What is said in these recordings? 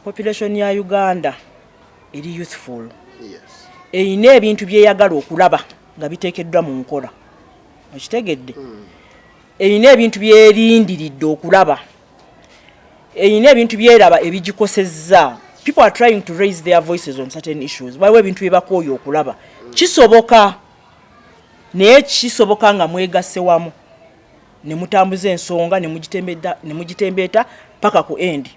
population ya Uganda eri youthful. Yes. Eyina ebintu byeyagala okulaba nga biteekeddwa mu nkola. Okitegedde? Eyina ebintu byerindiridde okulaba. Eyina ebintu byeraba ebigikosezza. People are trying to raise their voices on certain issues. Waliwo ebintu byebakooye okulaba. Kisoboka. Naye kisoboka nga mwegasse wamu. Ne mutambuza ensonga ne mugitembeeta paka ku end.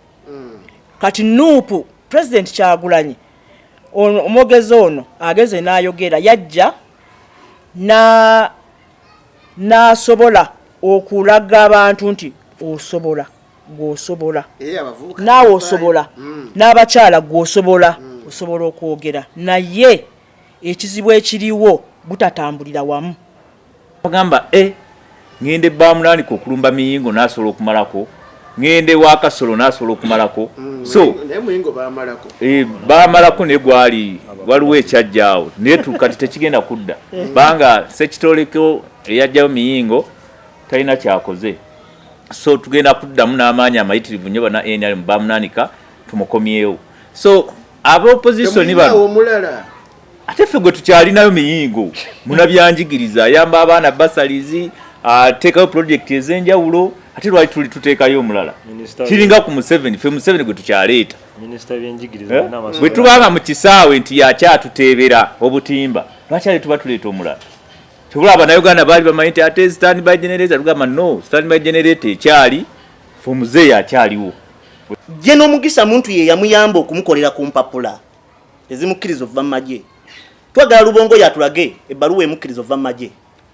Kati Nuupu President Kyagulanyi omwogezi ono ageze n'ayogera yajja n'asobola okulaga abantu nti osobola gw'osobola naawe osobola n'abakyala gw'osobola osobola okwogera naye ekizibu ekiriwo butatambulira wamu. Bagamba ngende bamunanika okulumba miyingo n'asobola okumalako ngende wa Kasolo n'asobola okumalako so muyingo bamalako bamalako ne gwali waliwo ekyajjaawo naye kati tekigenda kudda banga sekitoleko eyajjayo miyingo talina kyakoze so tugenda kuddamu n'amaanyi amayitirivu nnyo bana NRM bamunanika tumukomyewo so ab'opposition omulala ate ffe gwe tukyalinayo miyingo munabyanjigiriza ayamba abaana basalizi ateekayo project ez'enjawulo ate lwali tuli tuteekayo omulala kiringa ku Museveni ffe Museveni gwe tukyaleeta bwe tubanga mu kisaawe nti yakyatuteebera obutimba lwakyali tuba tuleeta omulala tebula Abannayuganda baali bamanyi nti ate standby generator tugamba no standby generator ekyali ffe omuzeeyi akyaliwo. Je n'omugisa muntu ye yamuyamba okumukolera ku mpapula ezimukkiriza ova mu magye. Twagala Lubongo yatulage ebbaluwa emukkiriza ova mu magye.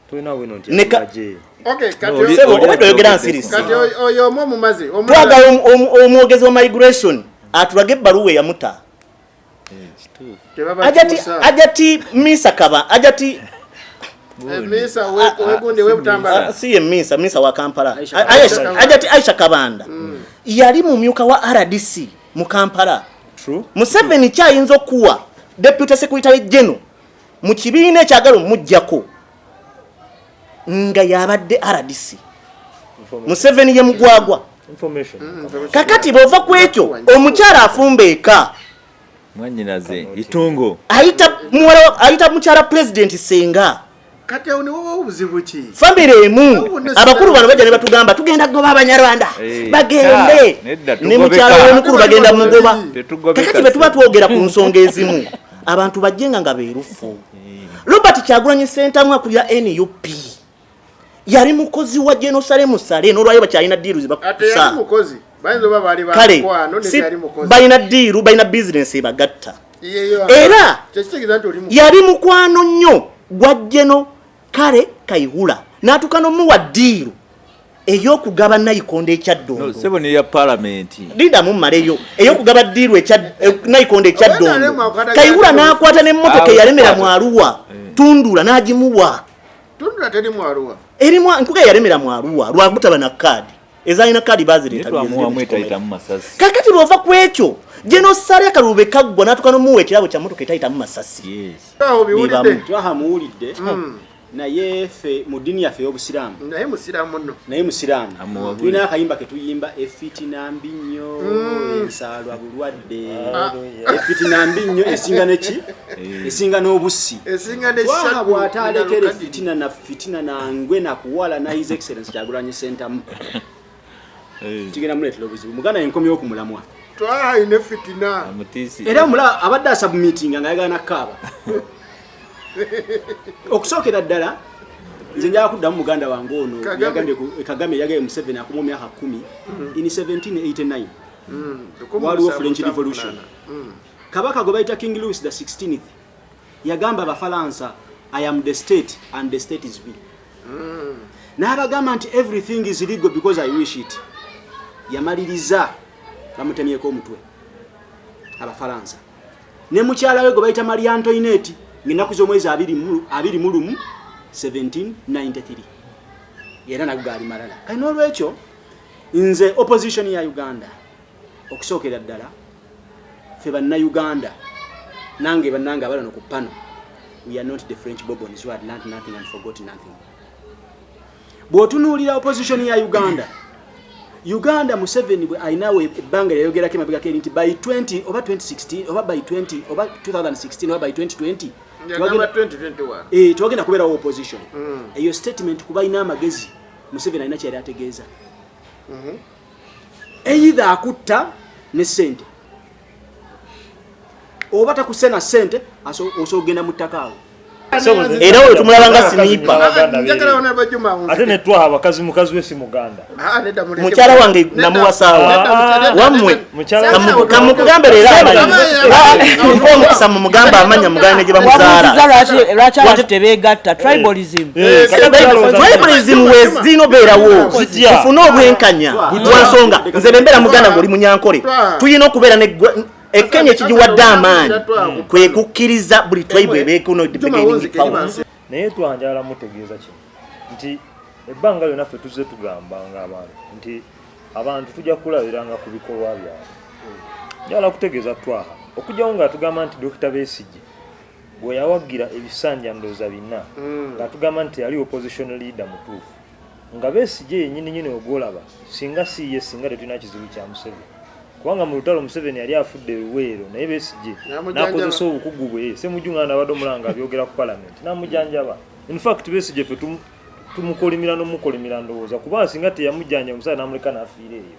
Tulina wino nti magye. Okay, kati oyogera nsirisi. Kati oyo omumaze twagala omwogezi wa migration atulage ebbaluwa eyamuta. Ajati Misa Kaba ajati Misa wegunde webutambala si Misa wa Kampala ajati Aisha Kabanda yali mu myuka wa RDC mu Kampala. True. Museveni kyayinza okuwa Deputy Secretary General mu kibiina ekyagala omujjako nga yabadde RDC. Museveni ye mugwagwa. Kakati bova kwekyo omukyala afumba eka Mwanyinaze itungo ayita mukyala president Senga. Kati oni wowe obuzibu ki? Family emu abakulu bano bajja ne batugamba tugenda goba Abanyarwanda bagende ne mukyala w'omukulu bagenda mugoba. Kakati betuba twogera ku nsonga ezimu abantu bajjenga nga beerufu. Robert Kyagulanyi Ssentamu akulira NUP yali mukozi wa Jerusalem Sale n'olwayo bakyalina diiru zibakusa. Ate yali mukozi bayinza oba bali bakwano ne yali mukozi. Balina diiru balina business ebagatta. Era yali mukwano nnyo gwa Jeno Kale Kayihura n'atukano muwa diiru ey'okugaba Nayikondo ekyaddongo. No, sebo ne ya parliament. Linda mu maleyo ey'okugaba diiru Nayikondo ekyaddongo. Kayihura n'akwata n'emmotoka yalemera mu Arua. Tundula n'agimuwa. Tundula teri mu Arua. Erimu nkuga yalemera mu Arua lwa butaba na kadi. Ezalina kadi bazireta mu masasi. Kakati bova kwekyo Jeno Sale Kalube kaggwa n'atukano muwa ekirabo kya mmotoka etayita mu masasi. Yes. Aho biwulidde. Twahamuwulidde. Naye ffe mu dini yaffe y'obusiraamu. Naye musiraamu nno. Naye musiraamu. Tulina akayimba ke tuyimba efitina mbinyo ensalwa bulwadde. Efitina mbinyo esinga neki? Esinga n'obussi. Esinga n'eshatu. Bw'ataalekera fitina na ngwe na kuwala na His Excellency Kyagulanyi Ssentamu. Tigenda muleetera obuzibu. Muganda yenkomyewo ku mulamwa. Twayina fitina. Era omulala abadde asubmitinga nga yagala nakkaaba. Okusookera ddala nze njala kuddamu muganda wange ono yagambye Kagame yagaye Museveni akumu myaka 10 in 1789 waliwo French Revolution. Kabaka gwe bayita King Louis the 16th yagamba Abafalansa I am the state and the state is me. N'abagamba nti everything is legal because I wish it. Yamaliriza bamutemyeko omutwe Abafalansa. Ne mukyala we gwe bayita Marie Antoinette ng'ennaku z'omwezi 21 1793 era nagali malala. Kati n'olwekyo nze opposition ya Uganda okusookera ddala ffe bannayuganda nange bannange abalano ku pano we are not the French Bourbons who had learned nothing and forgot nothing. Bw'otunuulira opposition ya Uganda Uganda Museveni bwe ayinawe ebbanga yayogerako emabega ke nti by 20 oba 2016 oba by 20 oba 2016 oba by 2020 twagenda kubeerawo opposition. Eyo statement kuba ina amagezi Museveni alina kyali ategeeza. Either akutta ne ssente oba takusena ssente osogenda mu ttaka awo. Era we tumulabanga sinipa ate ne twaha abakazi mukazi we si Muganda mukyala wange namuwasaawa wammwe kamukugambe leero omukisa mu mugamba amanya muganda gye bamuzaala lwaki abantu tebeegatta tribalism wezino beerawo tufune obwenkanya lwansonga nze bembeera muganda ng'oli munyankole tuyina okubeera Kenya kijiwadde amaanyi kwe kukkiriza buli tribe ebeeko naye twanjala mutegeeza kino nti ebbanga lyonna ffe tuzze tugambanga abantu nti abantu tujja kulabiranga ku bikolwa byabwe. Njala kutegeeza twaha okujjawo nga tugamba nti Dr. Besigye bwe yawagira ebisanja ndooza bina nga tugamba nti yali opposition leader mutuufu nga Besigye yennyini ogwolaba singa siye singa tetulina kizibu kya Museveni kubanga mu lutalo Museveni yali afudde Luweero naye Besigye n'akozesa obukugu bwe Ssemujjunga abadde omulanga abyogera ku parliament n'amujanjaba. In fact Besigye ffe tumukolimira n'omukolimira ndowooza kuba singa teyamujjanja omusala n'amuleka n'afiira eyo.